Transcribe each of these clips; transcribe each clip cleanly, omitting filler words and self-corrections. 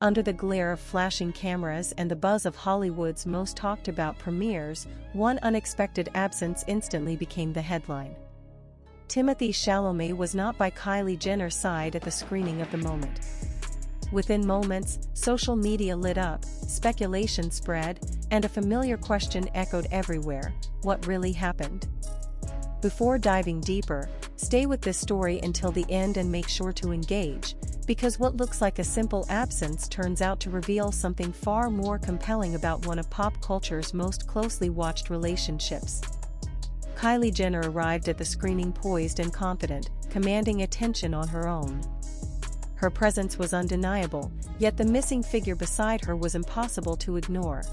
Under the glare of flashing cameras and the buzz of Hollywood's most talked about premieres, one unexpected absence instantly became the headline. Timothée Chalamet was not by Kylie Jenner's side at the screening of the moment. Within moments, social media lit up, speculation spread, and a familiar question echoed everywhere: what really happened? Before diving deeper, stay with this story until the end and make sure to engage, because what looks like a simple absence turns out to reveal something far more compelling about one of pop culture's most closely watched relationships. Kylie Jenner arrived at the screening poised and confident, commanding attention on her own. Her presence was undeniable, yet the missing figure beside her was impossible to ignore.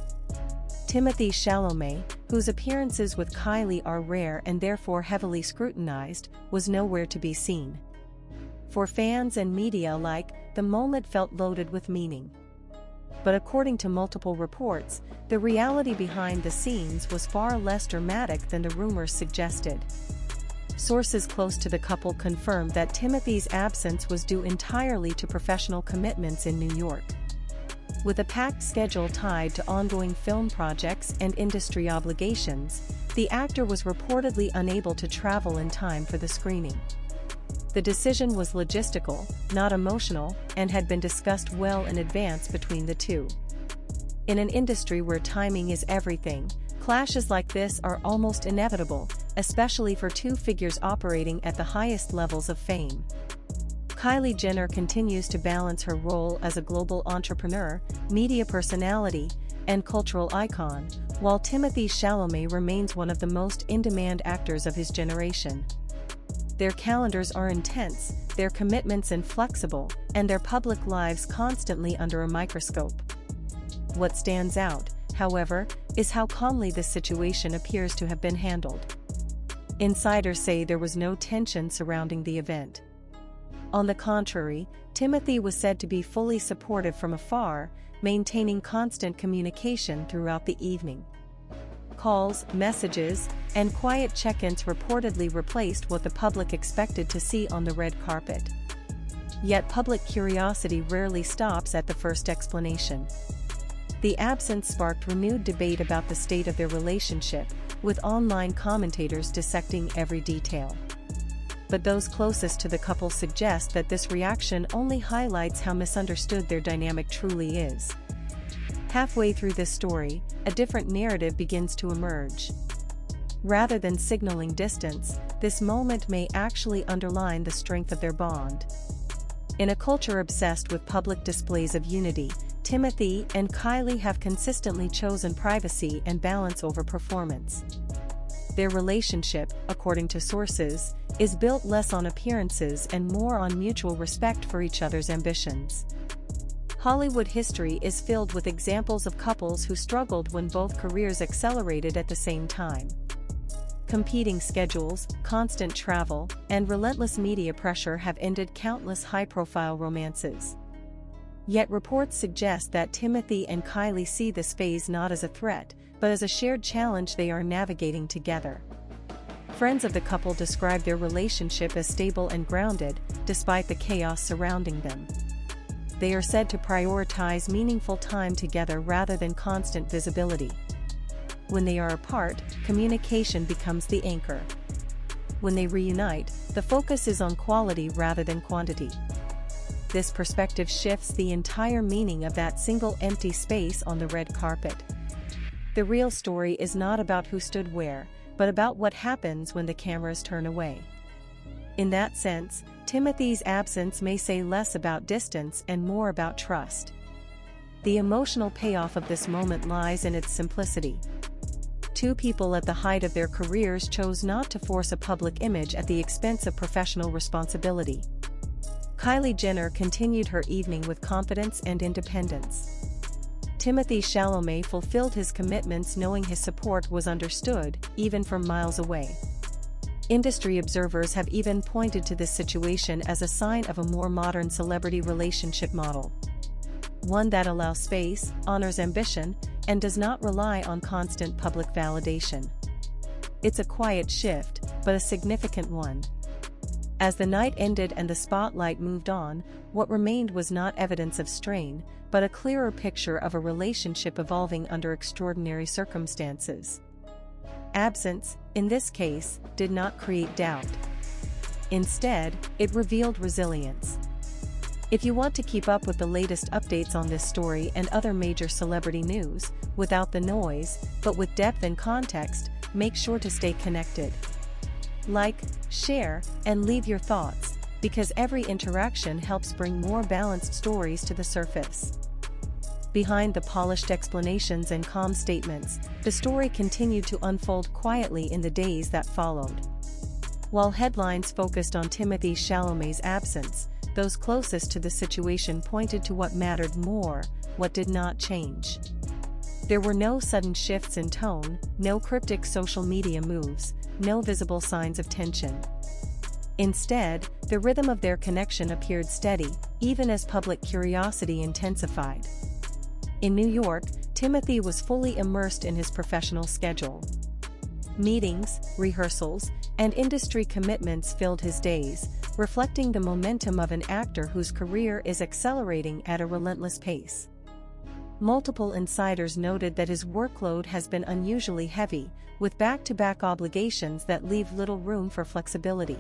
Timothée Chalamet, whose appearances with Kylie are rare and therefore heavily scrutinized, was nowhere to be seen. For fans and media alike, the moment felt loaded with meaning. But according to multiple reports, the reality behind the scenes was far less dramatic than the rumors suggested. Sources close to the couple confirmed that Timothee's absence was due entirely to professional commitments in New York. With a packed schedule tied to ongoing film projects and industry obligations, the actor was reportedly unable to travel in time for the screening. The decision was logistical, not emotional, and had been discussed well in advance between the two. In an industry where timing is everything, clashes like this are almost inevitable, especially for two figures operating at the highest levels of fame. Kylie Jenner continues to balance her role as a global entrepreneur, media personality, and cultural icon, while Timothée Chalamet remains one of the most in-demand actors of his generation. Their calendars are intense, their commitments inflexible, and their public lives constantly under a microscope. What stands out, however, is how calmly this situation appears to have been handled. Insiders say there was no tension surrounding the event. On the contrary, Timothee was said to be fully supportive from afar, maintaining constant communication throughout the evening. Calls, messages, and quiet check-ins reportedly replaced what the public expected to see on the red carpet. Yet public curiosity rarely stops at the first explanation. The absence sparked renewed debate about the state of their relationship, with online commentators dissecting every detail. But those closest to the couple suggest that this reaction only highlights how misunderstood their dynamic truly is. Halfway through this story, a different narrative begins to emerge. Rather than signaling distance, this moment may actually underline the strength of their bond. In a culture obsessed with public displays of unity, Timothee and Kylie have consistently chosen privacy and balance over performance. Their relationship, according to sources, is built less on appearances and more on mutual respect for each other's ambitions. Hollywood history is filled with examples of couples who struggled when both careers accelerated at the same time. Competing schedules, constant travel, and relentless media pressure have ended countless high-profile romances. Yet reports suggest that Timothee and Kylie see this phase not as a threat, but as a shared challenge they are navigating together. Friends of the couple describe their relationship as stable and grounded, despite the chaos surrounding them. They are said to prioritize meaningful time together rather than constant visibility. When they are apart, communication becomes the anchor. When they reunite, the focus is on quality rather than quantity. This perspective shifts the entire meaning of that single empty space on the red carpet. The real story is not about who stood where, but about what happens when the cameras turn away. In that sense, Timothee's absence may say less about distance and more about trust. The emotional payoff of this moment lies in its simplicity. Two people at the height of their careers chose not to force a public image at the expense of professional responsibility. Kylie Jenner continued her evening with confidence and independence. Timothée Chalamet fulfilled his commitments knowing his support was understood, even from miles away. Industry observers have even pointed to this situation as a sign of a more modern celebrity relationship model. One that allows space, honors ambition, and does not rely on constant public validation. It's a quiet shift, but a significant one. As the night ended and the spotlight moved on, what remained was not evidence of strain, but a clearer picture of a relationship evolving under extraordinary circumstances. Absence, in this case, did not create doubt. Instead, it revealed resilience. If you want to keep up with the latest updates on this story and other major celebrity news, without the noise, but with depth and context, make sure to stay connected. Like, share, and leave your thoughts, because every interaction helps bring more balanced stories to the surface. Behind the polished explanations and calm statements, the story continued to unfold quietly in the days that followed. While headlines focused on Timothée Chalamet's absence, those closest to the situation pointed to what mattered more, what did not change. There were no sudden shifts in tone, no cryptic social media moves, no visible signs of tension. Instead, the rhythm of their connection appeared steady, even as public curiosity intensified. In New York, Timothee was fully immersed in his professional schedule. Meetings, rehearsals, and industry commitments filled his days, reflecting the momentum of an actor whose career is accelerating at a relentless pace. Multiple insiders noted that his workload has been unusually heavy, with back-to-back obligations that leave little room for flexibility.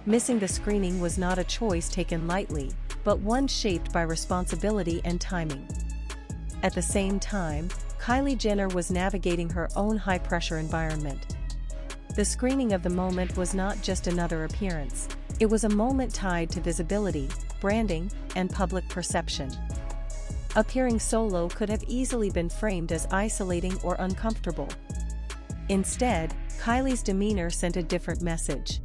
Missing the screening was not a choice taken lightly, but one shaped by responsibility and timing. At the same time, Kylie Jenner was navigating her own high-pressure environment. The screening of the moment was not just another appearance, it was a moment tied to visibility, branding, and public perception. Appearing solo could have easily been framed as isolating or uncomfortable. Instead, Kylie's demeanor sent a different message.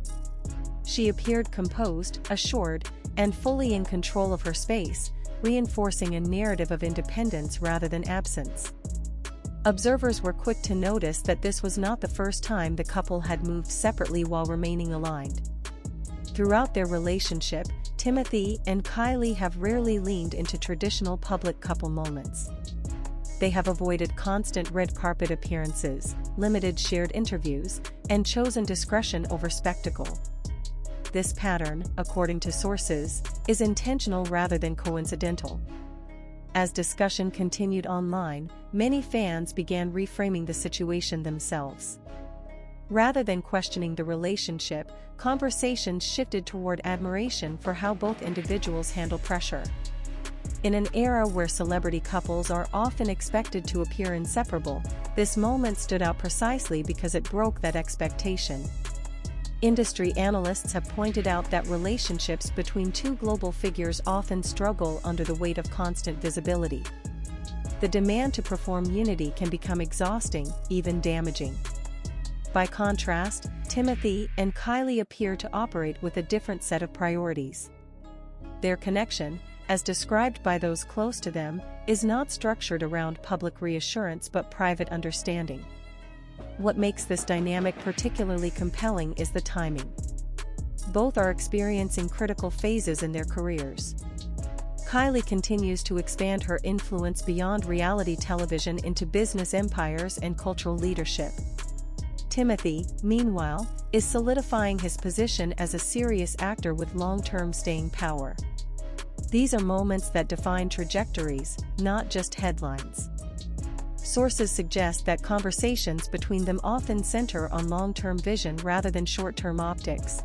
She appeared composed, assured, and fully in control of her space, reinforcing a narrative of independence rather than absence. Observers were quick to notice that this was not the first time the couple had moved separately while remaining aligned. Throughout their relationship, Timothee and Kylie have rarely leaned into traditional public couple moments. They have avoided constant red carpet appearances, limited shared interviews, and chosen discretion over spectacle. This pattern, according to sources, is intentional rather than coincidental. As discussion continued online, many fans began reframing the situation themselves. Rather than questioning the relationship, conversations shifted toward admiration for how both individuals handle pressure. In an era where celebrity couples are often expected to appear inseparable, this moment stood out precisely because it broke that expectation. Industry analysts have pointed out that relationships between two global figures often struggle under the weight of constant visibility. The demand to perform unity can become exhausting, even damaging. By contrast, Timothee and Kylie appear to operate with a different set of priorities. Their connection, as described by those close to them, is not structured around public reassurance but private understanding. What makes this dynamic particularly compelling is the timing. Both are experiencing critical phases in their careers. Kylie continues to expand her influence beyond reality television into business empires and cultural leadership. Timothee, meanwhile, is solidifying his position as a serious actor with long-term staying power. These are moments that define trajectories, not just headlines. Sources suggest that conversations between them often center on long-term vision rather than short-term optics.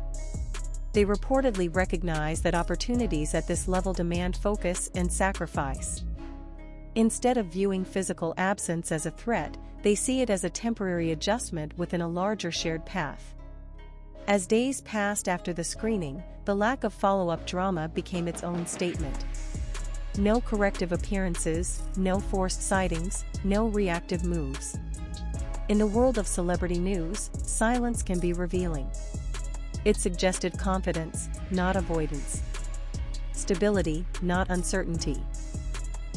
They reportedly recognize that opportunities at this level demand focus and sacrifice. Instead of viewing physical absence as a threat, they see it as a temporary adjustment within a larger shared path. As days passed after the screening, the lack of follow-up drama became its own statement. No corrective appearances, no forced sightings, no reactive moves. In the world of celebrity news, silence can be revealing. It suggested confidence, not avoidance. Stability, not uncertainty.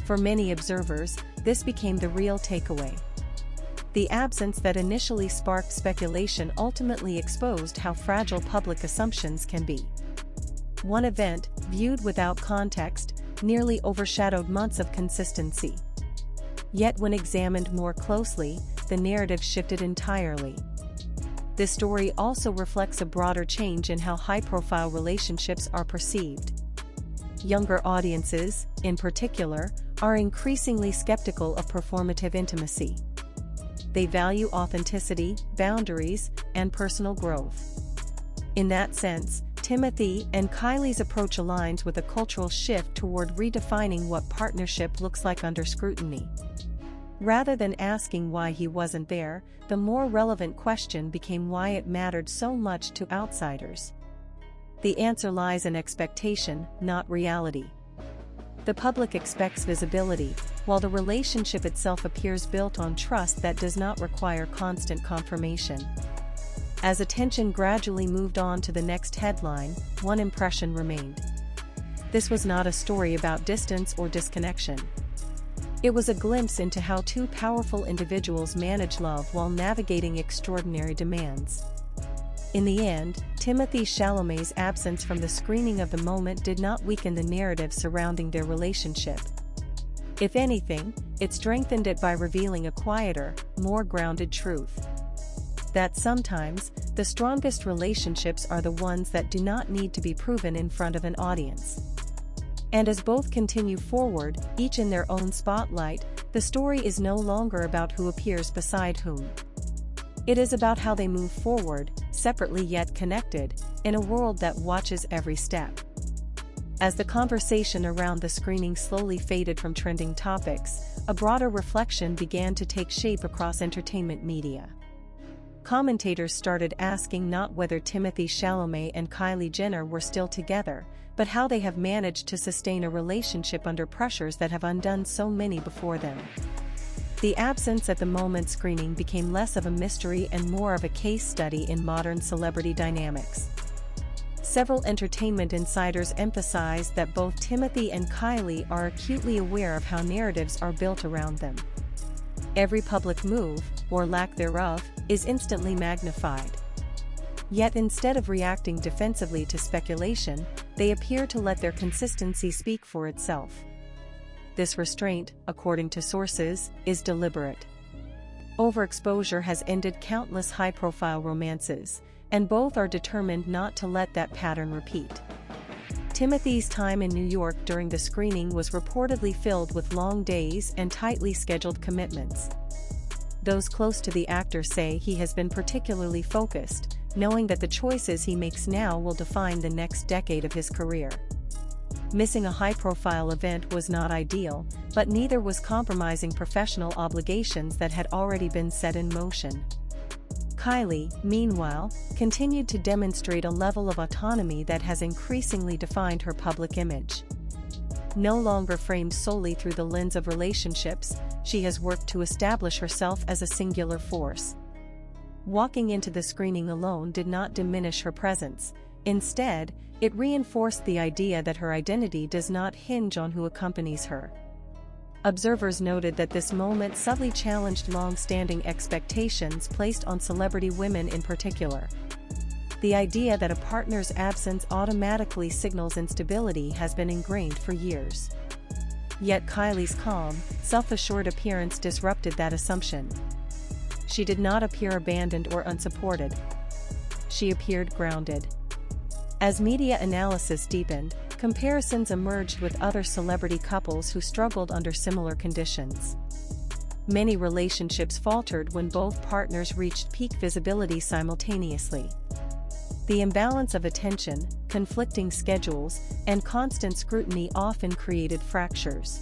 For many observers, this became the real takeaway. The absence that initially sparked speculation ultimately exposed how fragile public assumptions can be. One event, viewed without context, nearly overshadowed months of consistency. Yet when examined more closely, the narrative shifted entirely. This story also reflects a broader change in how high-profile relationships are perceived. Younger audiences, in particular, are increasingly skeptical of performative intimacy. They value authenticity, boundaries, and personal growth. In that sense, Timothee and Kylie's approach aligns with a cultural shift toward redefining what partnership looks like under scrutiny. Rather than asking why he wasn't there, the more relevant question became why it mattered so much to outsiders. The answer lies in expectation, not reality. The public expects visibility, while the relationship itself appears built on trust that does not require constant confirmation. As attention gradually moved on to the next headline, one impression remained. This was not a story about distance or disconnection. It was a glimpse into how two powerful individuals manage love while navigating extraordinary demands. In the end, Timothée Chalamet's absence from the screening of the moment did not weaken the narrative surrounding their relationship. If anything, it strengthened it by revealing a quieter, more grounded truth. That sometimes, the strongest relationships are the ones that do not need to be proven in front of an audience. And as both continue forward, each in their own spotlight, the story is no longer about who appears beside whom. It is about how they move forward, separately yet connected, in a world that watches every step. As the conversation around the screening slowly faded from trending topics, a broader reflection began to take shape across entertainment media. Commentators started asking not whether Timothée Chalamet and Kylie Jenner were still together, but how they have managed to sustain a relationship under pressures that have undone so many before them. The absence at the moment screening became less of a mystery and more of a case study in modern celebrity dynamics. Several entertainment insiders emphasized that both Timothee and Kylie are acutely aware of how narratives are built around them. Every public move, or lack thereof, is instantly magnified. Yet instead of reacting defensively to speculation, they appear to let their consistency speak for itself. This restraint, according to sources, is deliberate. Overexposure has ended countless high-profile romances, and both are determined not to let that pattern repeat. Timothee's time in New York during the screening was reportedly filled with long days and tightly scheduled commitments. Those close to the actor say he has been particularly focused, knowing that the choices he makes now will define the next decade of his career. Missing a high-profile event was not ideal, but neither was compromising professional obligations that had already been set in motion. Kylie, meanwhile, continued to demonstrate a level of autonomy that has increasingly defined her public image. No longer framed solely through the lens of relationships, she has worked to establish herself as a singular force. Walking into the screening alone did not diminish her presence. Instead, it reinforced the idea that her identity does not hinge on who accompanies her. Observers noted that this moment subtly challenged long-standing expectations placed on celebrity women in particular. The idea that a partner's absence automatically signals instability has been ingrained for years. Yet Kylie's calm, self-assured appearance disrupted that assumption. She did not appear abandoned or unsupported. She appeared grounded. As media analysis deepened, comparisons emerged with other celebrity couples who struggled under similar conditions. Many relationships faltered when both partners reached peak visibility simultaneously. The imbalance of attention, conflicting schedules, and constant scrutiny often created fractures.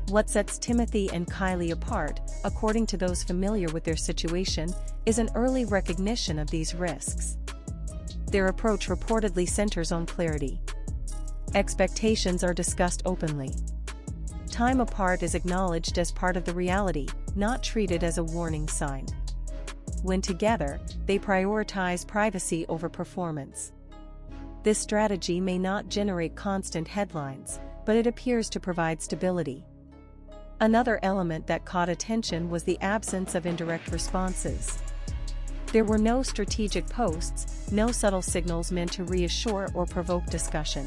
What sets Timothee and Kylie apart, according to those familiar with their situation, is an early recognition of these risks. Their approach reportedly centers on clarity. Expectations are discussed openly. Time apart is acknowledged as part of the reality, not treated as a warning sign. When together, they prioritize privacy over performance. This strategy may not generate constant headlines, but it appears to provide stability. Another element that caught attention was the absence of indirect responses. There were no strategic posts, no subtle signals meant to reassure or provoke discussion.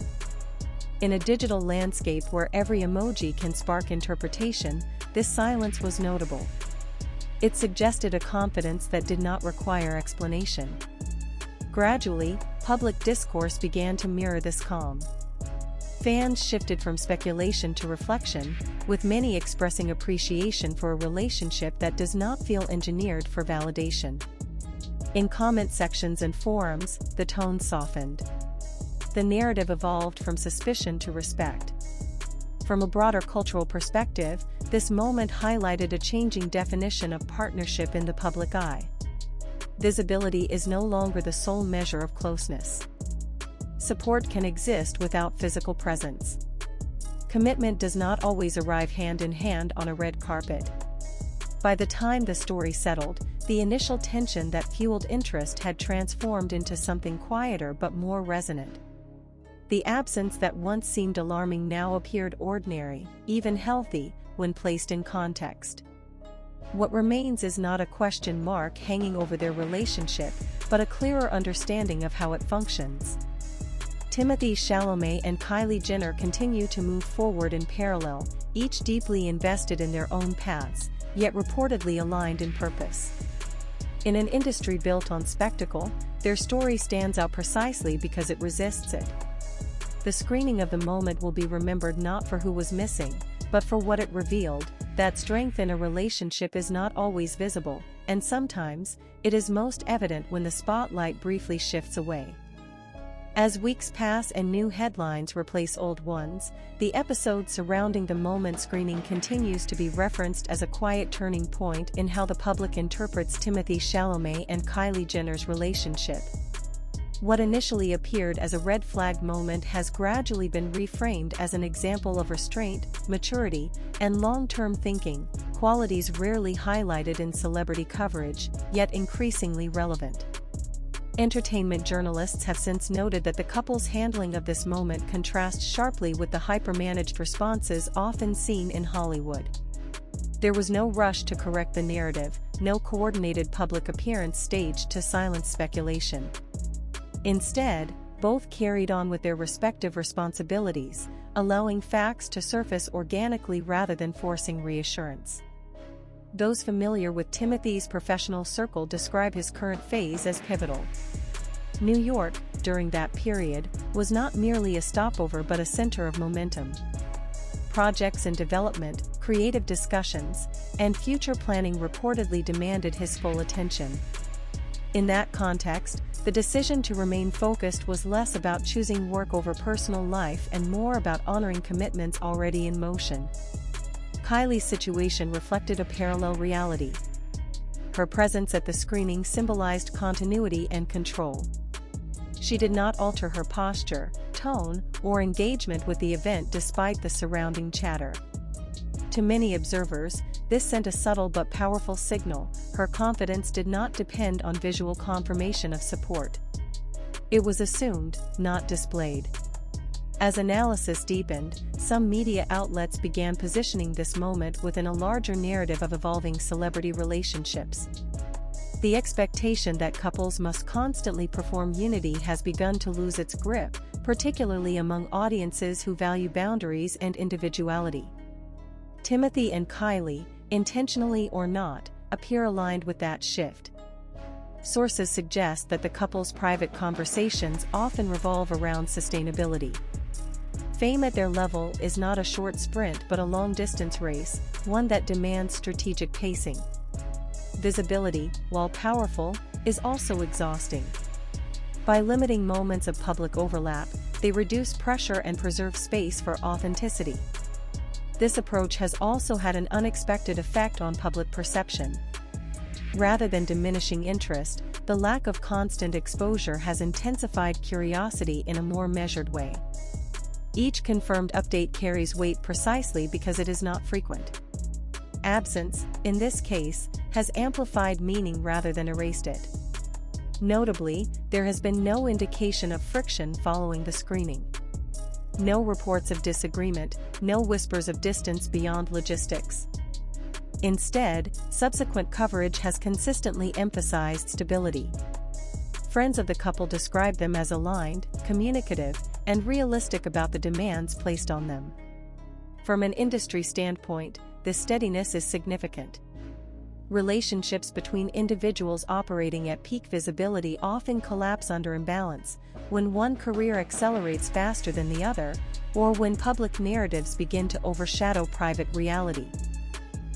In a digital landscape where every emoji can spark interpretation, this silence was notable. It suggested a confidence that did not require explanation. Gradually, public discourse began to mirror this calm. Fans shifted from speculation to reflection, with many expressing appreciation for a relationship that does not feel engineered for validation. In comment sections and forums, the tone softened. The narrative evolved from suspicion to respect. From a broader cultural perspective, this moment highlighted a changing definition of partnership in the public eye. Visibility is no longer the sole measure of closeness. Support can exist without physical presence. Commitment does not always arrive hand in hand on a red carpet. By the time the story settled, the initial tension that fueled interest had transformed into something quieter but more resonant. The absence that once seemed alarming now appeared ordinary, even healthy, when placed in context. What remains is not a question mark hanging over their relationship, but a clearer understanding of how it functions. Timothée Chalamet and Kylie Jenner continue to move forward in parallel, each deeply invested in their own paths, yet reportedly aligned in purpose. In an industry built on spectacle, their story stands out precisely because it resists it. The screening of the moment will be remembered not for who was missing, but for what it revealed, that strength in a relationship is not always visible, and sometimes, it is most evident when the spotlight briefly shifts away. As weeks pass and new headlines replace old ones, the episode surrounding the moment screening continues to be referenced as a quiet turning point in how the public interprets Timothée Chalamet and Kylie Jenner's relationship. What initially appeared as a red flag moment has gradually been reframed as an example of restraint, maturity, and long-term thinking, qualities rarely highlighted in celebrity coverage, yet increasingly relevant. Entertainment journalists have since noted that the couple's handling of this moment contrasts sharply with the hyper-managed responses often seen in Hollywood. There was no rush to correct the narrative, no coordinated public appearance staged to silence speculation. Instead, both carried on with their respective responsibilities, allowing facts to surface organically rather than forcing reassurance. Those familiar with Timothee's professional circle describe his current phase as pivotal. New York, during that period, was not merely a stopover but a center of momentum. Projects in development, creative discussions, and future planning reportedly demanded his full attention. In that context, the decision to remain focused was less about choosing work over personal life and more about honoring commitments already in motion. Kylie's situation reflected a parallel reality. Her presence at the screening symbolized continuity and control. She did not alter her posture, tone, or engagement with the event despite the surrounding chatter. To many observers, this sent a subtle but powerful signal: her confidence did not depend on visual confirmation of support. It was assumed, not displayed. As analysis deepened, some media outlets began positioning this moment within a larger narrative of evolving celebrity relationships. The expectation that couples must constantly perform unity has begun to lose its grip, particularly among audiences who value boundaries and individuality. Timothee and Kylie, intentionally or not, appear aligned with that shift. Sources suggest that the couple's private conversations often revolve around sustainability. Fame at their level is not a short sprint but a long-distance race, one that demands strategic pacing. Visibility, while powerful, is also exhausting. By limiting moments of public overlap, they reduce pressure and preserve space for authenticity. This approach has also had an unexpected effect on public perception. Rather than diminishing interest, the lack of constant exposure has intensified curiosity in a more measured way. Each confirmed update carries weight precisely because it is not frequent. Absence, in this case, has amplified meaning rather than erased it. Notably, there has been no indication of friction following the screening. No reports of disagreement, no whispers of distance beyond logistics. Instead, subsequent coverage has consistently emphasized stability. Friends of the couple describe them as aligned, communicative, and realistic about the demands placed on them. From an industry standpoint, this steadiness is significant. Relationships between individuals operating at peak visibility often collapse under imbalance, when one career accelerates faster than the other, or when public narratives begin to overshadow private reality.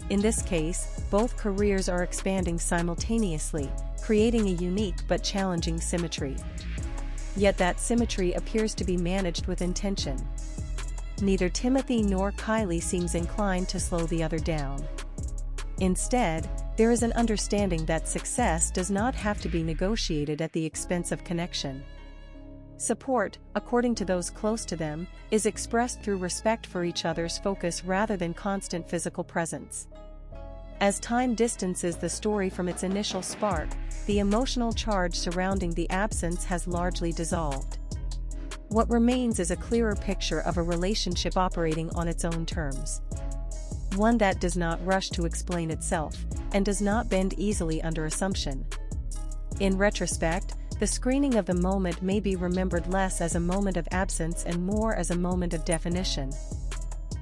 In this case, both careers are expanding simultaneously, creating a unique but challenging symmetry. Yet that symmetry appears to be managed with intention. Neither Timothee nor Kylie seems inclined to slow the other down. Instead, there is an understanding that success does not have to be negotiated at the expense of connection. Support, according to those close to them, is expressed through respect for each other's focus rather than constant physical presence. As time distances the story from its initial spark, the emotional charge surrounding the absence has largely dissolved. What remains is a clearer picture of a relationship operating on its own terms. One that does not rush to explain itself, and does not bend easily under assumption. In retrospect, the screening of the moment may be remembered less as a moment of absence and more as a moment of definition.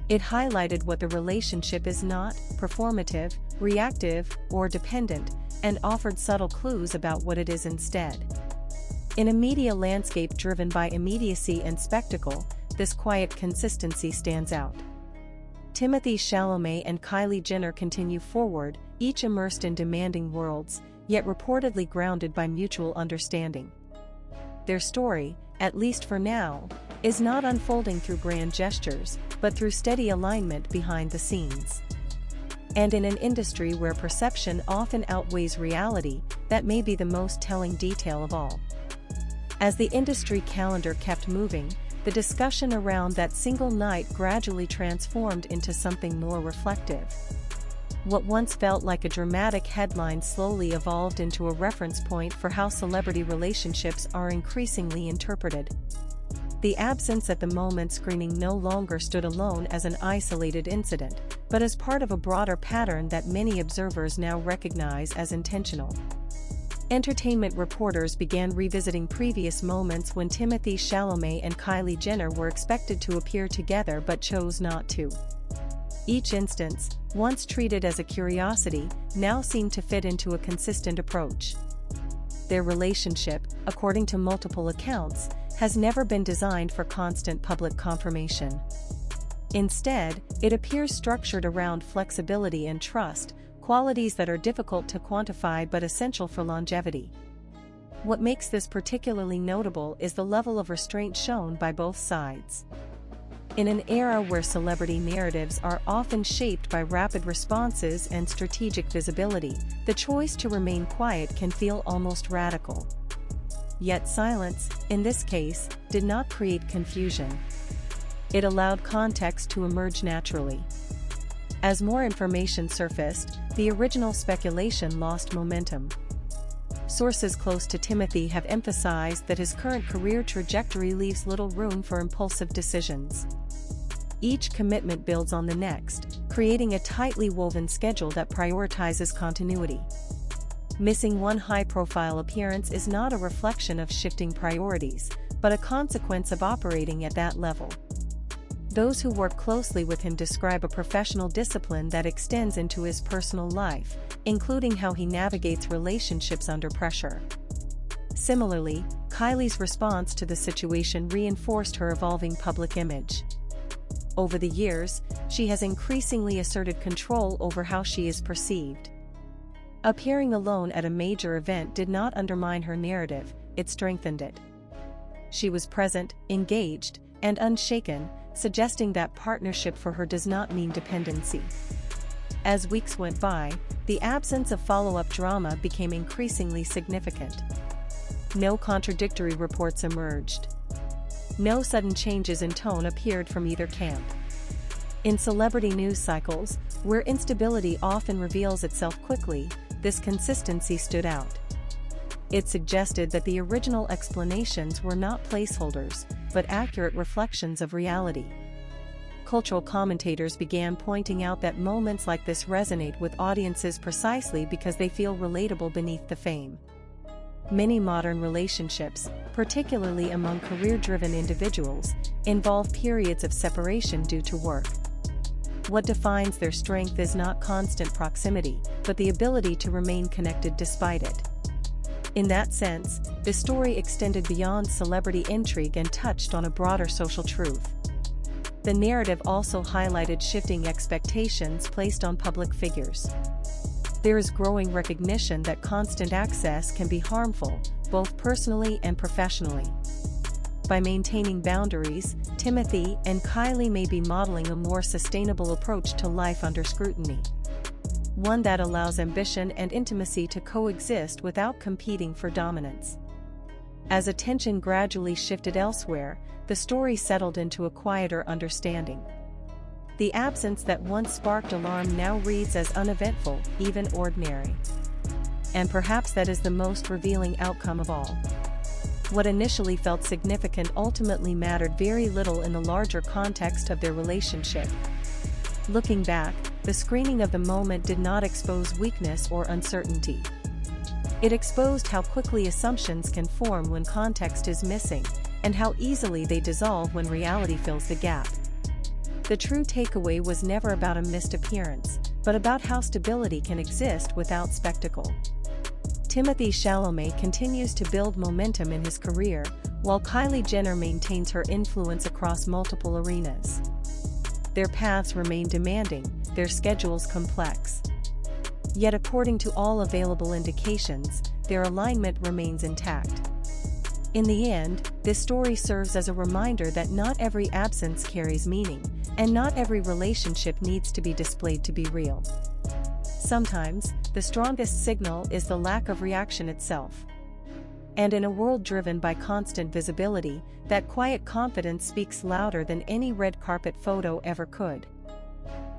It highlighted what the relationship is not: performative, reactive, or dependent, and offered subtle clues about what it is instead. In a media landscape driven by immediacy and spectacle, this quiet consistency stands out. Timothée Chalamet and Kylie Jenner continue forward, each immersed in demanding worlds, yet reportedly grounded by mutual understanding. Their story, at least for now, is not unfolding through grand gestures, but through steady alignment behind the scenes. And in an industry where perception often outweighs reality, that may be the most telling detail of all. As the industry calendar kept moving, the discussion around that single night gradually transformed into something more reflective. What once felt like a dramatic headline slowly evolved into a reference point for how celebrity relationships are increasingly interpreted. The absence at the moment screening no longer stood alone as an isolated incident, but as part of a broader pattern that many observers now recognize as intentional. Entertainment reporters began revisiting previous moments when Timothée Chalamet and Kylie Jenner were expected to appear together but chose not to. Each instance, once treated as a curiosity, now seemed to fit into a consistent approach. Their relationship, according to multiple accounts, has never been designed for constant public confirmation. Instead, it appears structured around flexibility and trust, qualities that are difficult to quantify but essential for longevity. What makes this particularly notable is the level of restraint shown by both sides. In an era where celebrity narratives are often shaped by rapid responses and strategic visibility, the choice to remain quiet can feel almost radical. Yet silence, in this case, did not create confusion. It allowed context to emerge naturally. As more information surfaced, the original speculation lost momentum. Sources close to Timothee have emphasized that his current career trajectory leaves little room for impulsive decisions. Each commitment builds on the next, creating a tightly woven schedule that prioritizes continuity. Missing one high-profile appearance is not a reflection of shifting priorities, but a consequence of operating at that level. Those who work closely with him describe a professional discipline that extends into his personal life, including how he navigates relationships under pressure. Similarly, Kylie's response to the situation reinforced her evolving public image. Over the years, she has increasingly asserted control over how she is perceived. Appearing alone at a major event did not undermine her narrative, it strengthened it. She was present, engaged, and unshaken, suggesting that partnership for her does not mean dependency. As weeks went by, the absence of follow-up drama became increasingly significant. No contradictory reports emerged. No sudden changes in tone appeared from either camp. In celebrity news cycles, where instability often reveals itself quickly, this consistency stood out. It suggested that the original explanations were not placeholders, but accurate reflections of reality. Cultural commentators began pointing out that moments like this resonate with audiences precisely because they feel relatable beneath the fame. Many modern relationships, particularly among career-driven individuals, involve periods of separation due to work. What defines their strength is not constant proximity, but the ability to remain connected despite it. In that sense, the story extended beyond celebrity intrigue and touched on a broader social truth. The narrative also highlighted shifting expectations placed on public figures. There is growing recognition that constant access can be harmful, both personally and professionally. By maintaining boundaries, Timothee and Kylie may be modeling a more sustainable approach to life under scrutiny. One that allows ambition and intimacy to coexist without competing for dominance. As attention gradually shifted elsewhere, the story settled into a quieter understanding. The absence that once sparked alarm now reads as uneventful, even ordinary. And perhaps that is the most revealing outcome of all. What initially felt significant ultimately mattered very little in the larger context of their relationship. Looking back, the screening of the moment did not expose weakness or uncertainty. It exposed how quickly assumptions can form when context is missing, and how easily they dissolve when reality fills the gap. The true takeaway was never about a missed appearance, but about how stability can exist without spectacle. Timothée Chalamet continues to build momentum in his career, while Kylie Jenner maintains her influence across multiple arenas. Their paths remain demanding, their schedules complex. Yet according to all available indications, their alignment remains intact. In the end, this story serves as a reminder that not every absence carries meaning, and not every relationship needs to be displayed to be real. Sometimes, the strongest signal is the lack of reaction itself. And in a world driven by constant visibility, that quiet confidence speaks louder than any red carpet photo ever could.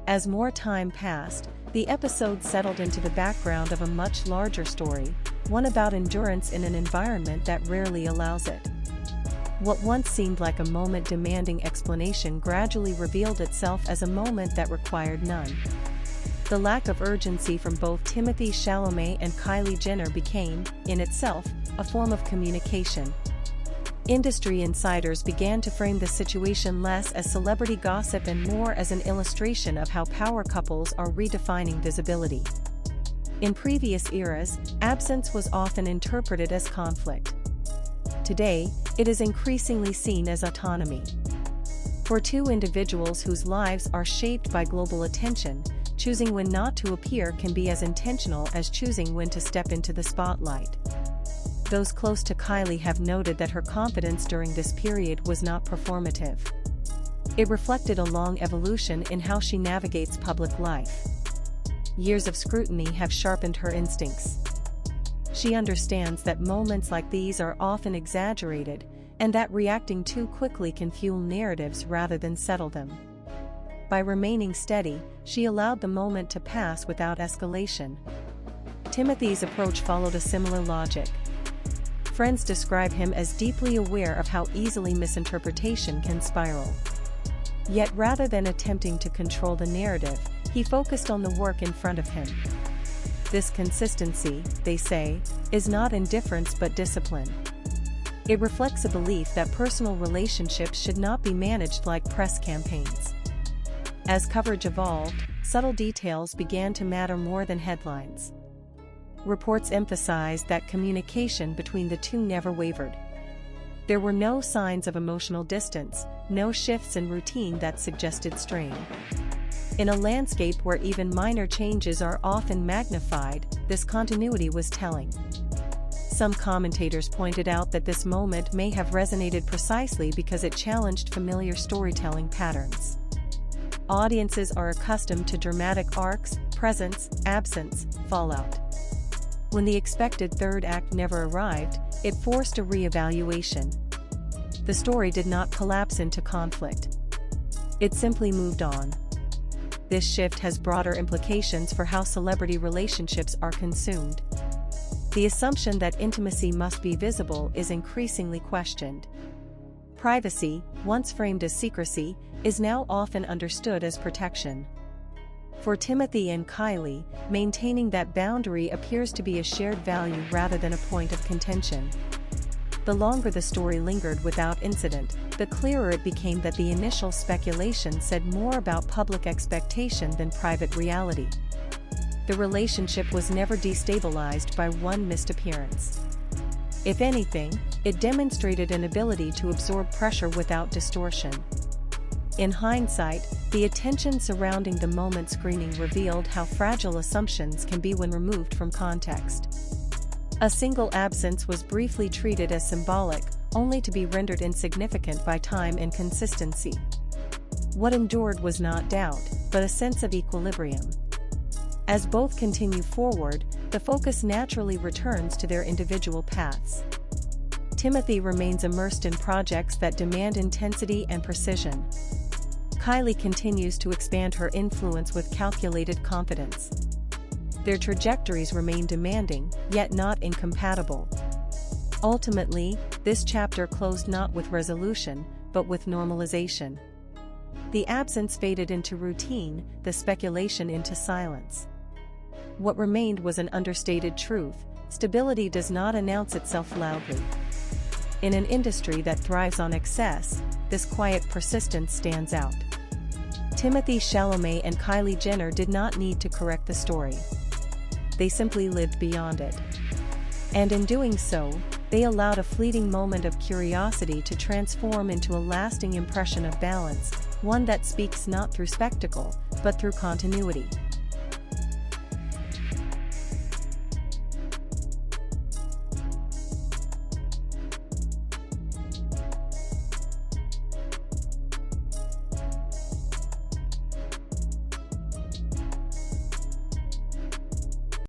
As more time passed, the episode settled into the background of a much larger story, one about endurance in an environment that rarely allows it. What once seemed like a moment demanding explanation gradually revealed itself as a moment that required none. The lack of urgency from both Timothée Chalamet and Kylie Jenner became, in itself, a form of communication. Industry insiders began to frame the situation less as celebrity gossip and more as an illustration of how power couples are redefining visibility. In previous eras, absence was often interpreted as conflict. Today, it is increasingly seen as autonomy. For two individuals whose lives are shaped by global attention, choosing when not to appear can be as intentional as choosing when to step into the spotlight. Those close to Kylie have noted that her confidence during this period was not performative. It reflected a long evolution in how she navigates public life. Years of scrutiny have sharpened her instincts. She understands that moments like these are often exaggerated, and that reacting too quickly can fuel narratives rather than settle them. By remaining steady, she allowed the moment to pass without escalation. Timothee's approach followed a similar logic. Friends describe him as deeply aware of how easily misinterpretation can spiral. Yet rather than attempting to control the narrative, he focused on the work in front of him. This consistency, they say, is not indifference but discipline. It reflects a belief that personal relationships should not be managed like press campaigns. As coverage evolved, subtle details began to matter more than headlines. Reports emphasized that communication between the two never wavered. There were no signs of emotional distance, no shifts in routine that suggested strain. In a landscape where even minor changes are often magnified, this continuity was telling. Some commentators pointed out that this moment may have resonated precisely because it challenged familiar storytelling patterns. Audiences are accustomed to dramatic arcs, presence, absence, fallout. When the expected third act never arrived, it forced a re-evaluation. The story did not collapse into conflict. It simply moved on. This shift has broader implications for how celebrity relationships are consumed. The assumption that intimacy must be visible is increasingly questioned. Privacy, once framed as secrecy, is now often understood as protection. For Timothee and Kylie, maintaining that boundary appears to be a shared value rather than a point of contention. The longer the story lingered without incident, the clearer it became that the initial speculation said more about public expectation than private reality. The relationship was never destabilized by one missed appearance. If anything, it demonstrated an ability to absorb pressure without distortion. In hindsight, the attention surrounding the moment screening revealed how fragile assumptions can be when removed from context. A single absence was briefly treated as symbolic, only to be rendered insignificant by time and consistency. What endured was not doubt, but a sense of equilibrium. As both continue forward, the focus naturally returns to their individual paths. Timothee remains immersed in projects that demand intensity and precision. Kylie continues to expand her influence with calculated confidence. Their trajectories remain demanding, yet not incompatible. Ultimately, this chapter closed not with resolution, but with normalization. The absence faded into routine, the speculation into silence. What remained was an understated truth: stability does not announce itself loudly. In an industry that thrives on excess, this quiet persistence stands out. Timothée Chalamet and Kylie Jenner did not need to correct the story. They simply lived beyond it. And in doing so, they allowed a fleeting moment of curiosity to transform into a lasting impression of balance, one that speaks not through spectacle, but through continuity.